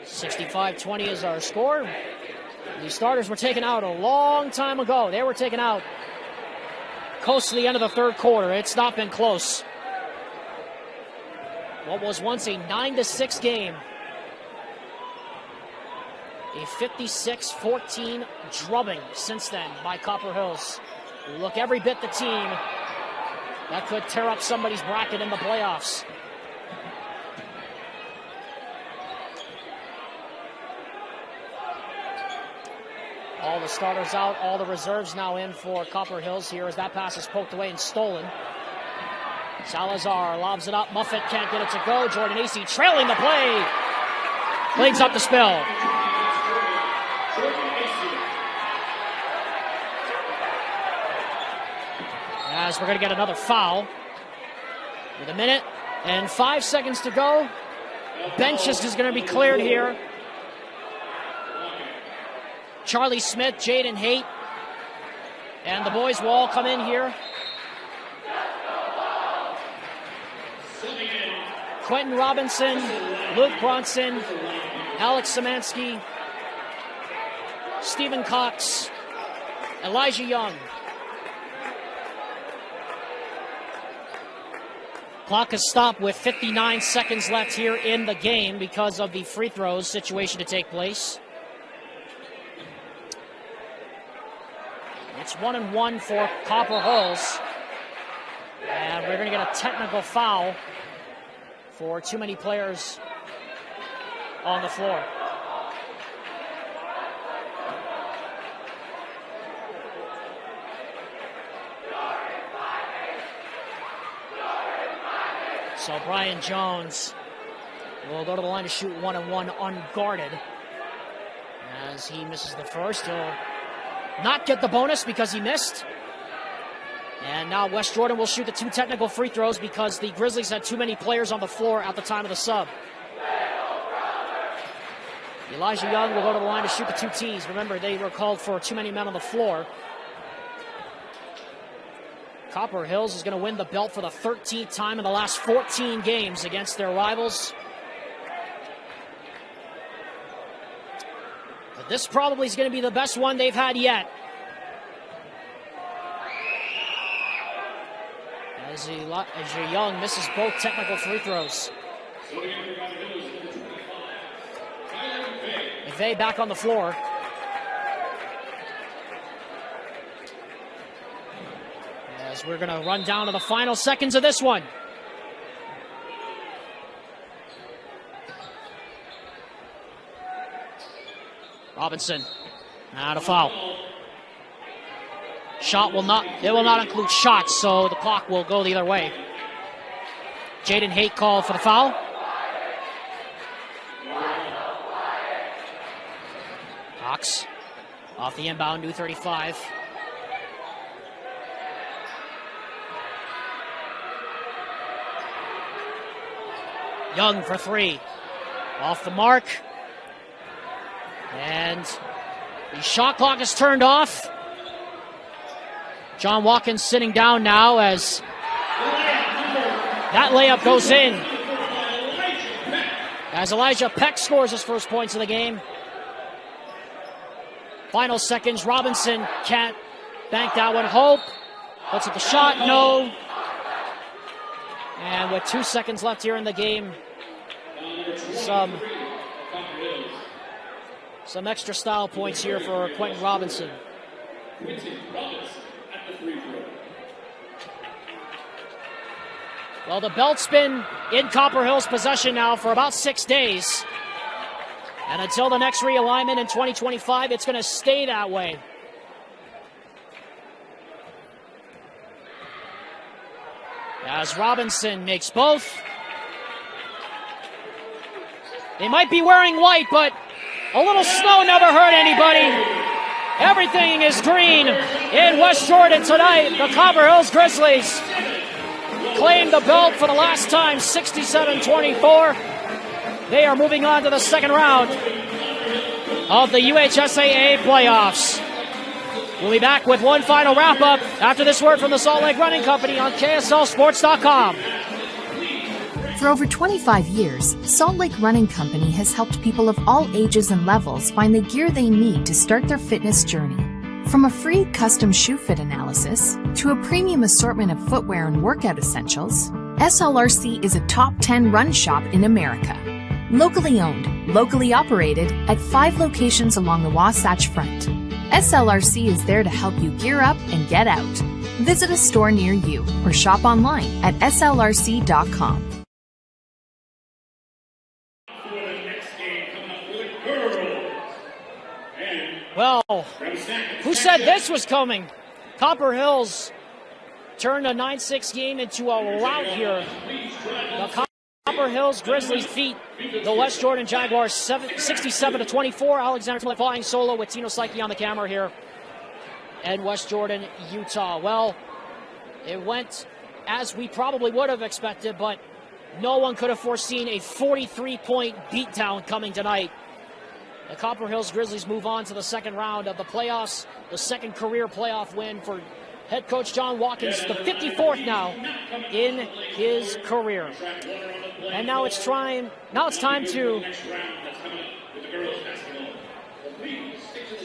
$65-20 is our score. These starters were taken out a long time ago. They were taken out close to the end of the third quarter. It's not been close. What was once a 9-6 game, a 56-14 drubbing since then by Copper Hills. We look every bit the team that could tear up somebody's bracket in the playoffs. All the starters out, all the reserves now in for Copper Hills here as that pass is poked away and stolen. Salazar lobs it up. Muffet can't get it to go. Jordan Acey trailing the play. Cleans up the spill. As we're going to get another foul. With a minute and 5 seconds to go. Bench is going to be cleared here. Charlie Smith, Jaden Haight, and the boys will all come in here. Quentin Robinson, Luke Bronson, Alex Szymanski, Stephen Cox, Elijah Young. Clock has stopped with 59 seconds left here in the game because of the free throws situation to take place. It's 1-1 for Copper Hills. And we're going to get a technical foul for too many players on the floor. So Brian Jones will go to the line to shoot 1-1 unguarded. As he misses the first, he'll not get the bonus because he missed. And now West Jordan will shoot the 2 technical free throws because the Grizzlies had too many players on the floor at the time of the sub. Elijah Young will go to the line to shoot the 2 tees. Remember, they were called for too many men on the floor. Copper Hills is going to win the belt for the 13th time in the last 14 games against their rivals. But this probably is going to be the best one they've had yet. As Young misses both technical free throws. McVeigh back on the floor. As we're going to run down to the final seconds of this one. Robinson, not a foul. Shot will not include shots, so the clock will go the other way. Jaden Haight called for the foul. Cox off the inbound, new 35. Young for 3. Off the mark. And the shot clock is turned off. John Watkins sitting down now as that layup goes in. As Elijah Peck scores his first points of the game. Final seconds, Robinson can't bank that one. Hope puts up the shot, no. And with 2 seconds left here in the game, some extra style points here for Quentin Robinson. Well, the belt's been in Copper Hills' possession now for about 6 days. And until the next realignment in 2025, it's going to stay that way. As Robinson makes both. They might be wearing white, but a little snow never hurt anybody. Everything is green in West Jordan tonight. The Copper Hills Grizzlies claim the belt for the last time, 67-24. They are moving on to the second round of the UHSAA playoffs. We'll be back with one final wrap-up after this word from the Salt Lake Running Company on KSLSports.com. For over 25 years, Salt Lake Running Company has helped people of all ages and levels find the gear they need to start their fitness journey. From a free custom shoe fit analysis to a premium assortment of footwear and workout essentials, SLRC is a top 10 run shop in America. Locally owned, locally operated at 5 locations along the Wasatch Front. SLRC is there to help you gear up and get out. Visit a store near you or shop online at slrc.com. Well, who said this was coming? Copper Hills turn a 9-6 game into a rout here. The Copper Hills Grizzlies defeat the West Jordan Jaguars 67-24. Alexander flying solo with Tino Psyche on the camera here. And West Jordan, Utah. Well, it went as we probably would have expected, but no one could have foreseen a 43-point beatdown coming tonight. The Copper Hills Grizzlies move on to the second round of the playoffs, the second career playoff win for head coach John Watkins, the 54th now in his career. And now it's time to...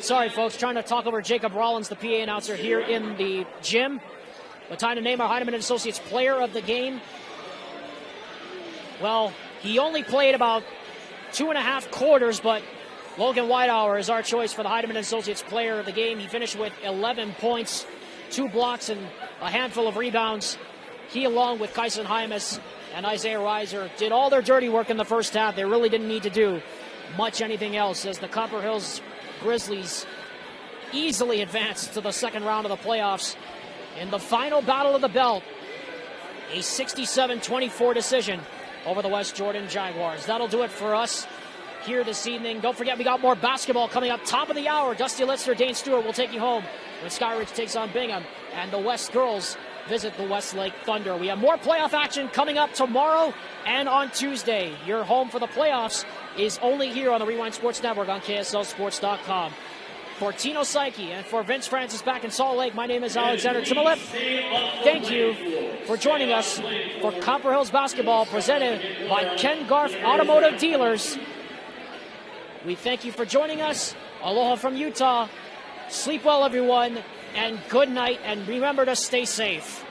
Sorry, folks, trying to talk over Jacob Rollins, the PA announcer here in the gym. But time to name our Heidemann Associates Player of the Game. Well, he only played about 2.5 quarters, but Logan Whitehour is our choice for the Heidemann Associates Player of the Game. He finished with 11 points, 2 blocks, and a handful of rebounds. He, along with Kyson Hymas and Isaiah Reiser, did all their dirty work in the first half. They really didn't need to do much anything else, as the Copper Hills Grizzlies easily advanced to the second round of the playoffs in the final battle of the belt, a 67-24 decision over the West Jordan Jaguars. That'll do it for us here this evening. Don't forget, we got more basketball coming up top of the hour. Dusty Litzner, Dane Stewart will take you home when Skyridge takes on Bingham, and the West girls visit the Westlake Thunder. We have more playoff action coming up tomorrow and on Tuesday. Your home for the playoffs is only here on the Rewind Sports Network on KSLSports.com. For Tino Psyche and for Vince Francis back in Salt Lake, my name is Alexander Timolip. Thank you for joining us for Copper Hills Basketball, presented by Ken Garff Automotive Dealers. We thank you for joining us. Aloha from Utah. Sleep well, everyone, and good night, and remember to stay safe.